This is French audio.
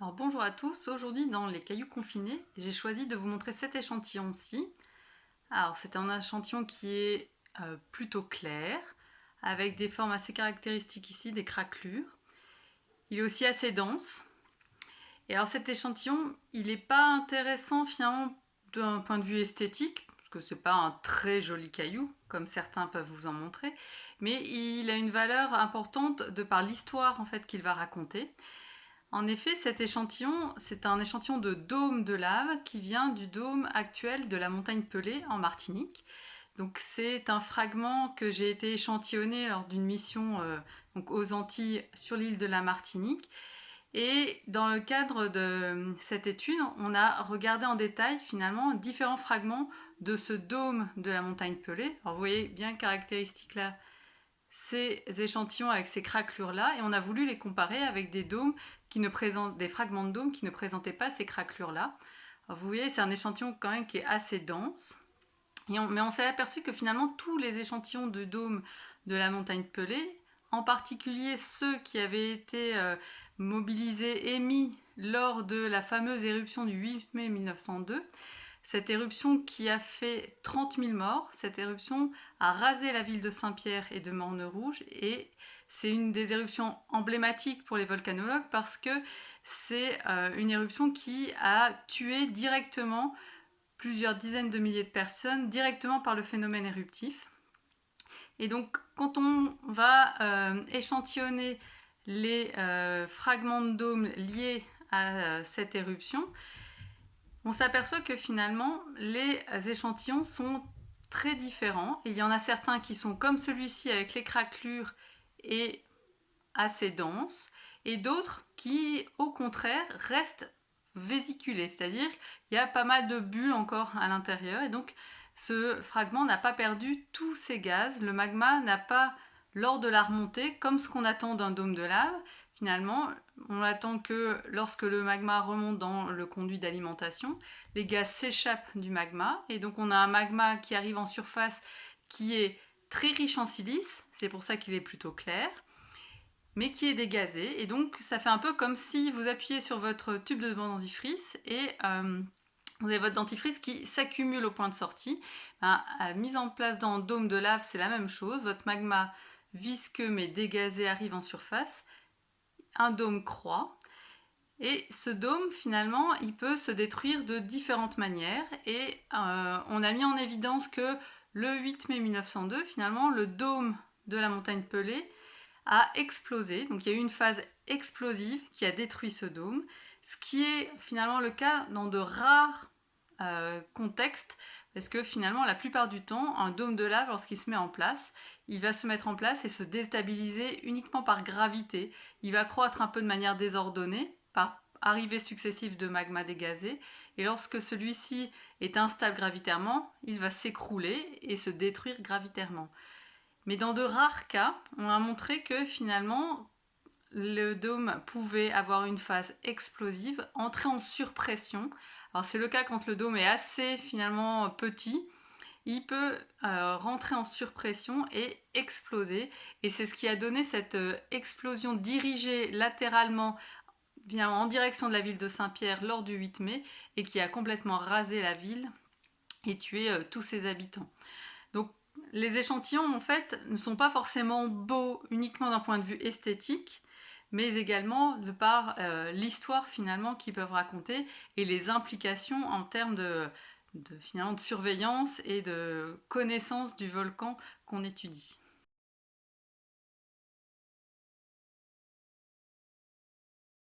Alors bonjour à tous, aujourd'hui dans les cailloux confinés, j'ai choisi de vous montrer cet échantillon-ci. Alors c'est un échantillon qui est plutôt clair, avec des formes assez caractéristiques ici, des craquelures. Il est aussi assez dense. Et alors cet échantillon, il n'est pas intéressant finalement d'un point de vue esthétique, parce que c'est pas un très joli caillou, comme certains peuvent vous en montrer, mais il a une valeur importante de par l'histoire en fait qu'il va raconter. En effet, cet échantillon, c'est un échantillon de dôme de lave qui vient du dôme actuel de la montagne Pelée en Martinique. Donc c'est un fragment que j'ai été échantillonné lors d'une mission donc aux Antilles sur l'île de la Martinique. Et dans le cadre de cette étude, on a regardé en détail finalement différents fragments de ce dôme de la montagne Pelée. Alors vous voyez bien caractéristique là ces échantillons avec ces craquelures-là et on a voulu les comparer avec des dômes qui ne présentent, des fragments de dômes qui ne présentaient pas ces craquelures-là. Alors vous voyez, c'est un échantillon quand même qui est assez dense. Mais on s'est aperçu que finalement tous les échantillons de dômes de la montagne Pelée, en particulier ceux qui avaient été mobilisés, émis lors de la fameuse éruption du 8 mai 1902, cette éruption qui a fait 30 000 morts, cette éruption a rasé la ville de Saint-Pierre et de Morne-Rouge et c'est une des éruptions emblématiques pour les volcanologues parce que c'est une éruption qui a tué directement plusieurs dizaines de milliers de personnes directement par le phénomène éruptif. Et donc quand on va échantillonner les fragments de dôme liés à cette éruption, on s'aperçoit que finalement les échantillons sont très différents. Il y en a certains qui sont comme celui-ci avec les craquelures et assez denses, et d'autres qui au contraire restent vésiculés, c'est-à-dire qu'il y a pas mal de bulles encore à l'intérieur, et donc ce fragment n'a pas perdu tous ses gaz, le magma n'a pas, lors de la remontée, comme ce qu'on attend d'un dôme de lave, finalement, on attend que lorsque le magma remonte dans le conduit d'alimentation, les gaz s'échappent du magma, et donc on a un magma qui arrive en surface qui est très riche en silice, c'est pour ça qu'il est plutôt clair, mais qui est dégazé, et donc ça fait un peu comme si vous appuyez sur votre tube de dentifrice et vous avez votre dentifrice qui s'accumule au point de sortie. Mise en place dans le dôme de lave, c'est la même chose, votre magma visqueux mais dégazé arrive en surface, un dôme croît, et ce dôme finalement il peut se détruire de différentes manières, et on a mis en évidence que le 8 mai 1902, finalement le dôme de la montagne Pelée a explosé, donc il y a eu une phase explosive qui a détruit ce dôme, ce qui est finalement le cas dans de rares contextes, parce que finalement la plupart du temps, un dôme de lave, lorsqu'il se met en place, il va se mettre en place et se déstabiliser uniquement par gravité. Il va croître un peu de manière désordonnée, par arrivée successive de magma dégazé, et lorsque celui-ci est instable gravitairement, il va s'écrouler et se détruire gravitairement. Mais dans de rares cas, on a montré que finalement, le dôme pouvait avoir une phase explosive, entrer en surpression. Alors c'est le cas quand le dôme est assez finalement petit, il peut rentrer en surpression et exploser. Et c'est ce qui a donné cette explosion dirigée latéralement bien en direction de la ville de Saint-Pierre lors du 8 mai et qui a complètement rasé la ville et tué tous ses habitants. Donc les échantillons en fait ne sont pas forcément beaux uniquement d'un point de vue esthétique, mais également de par l'histoire finalement qu'ils peuvent raconter et les implications en termes finalement de surveillance et de connaissance du volcan qu'on étudie.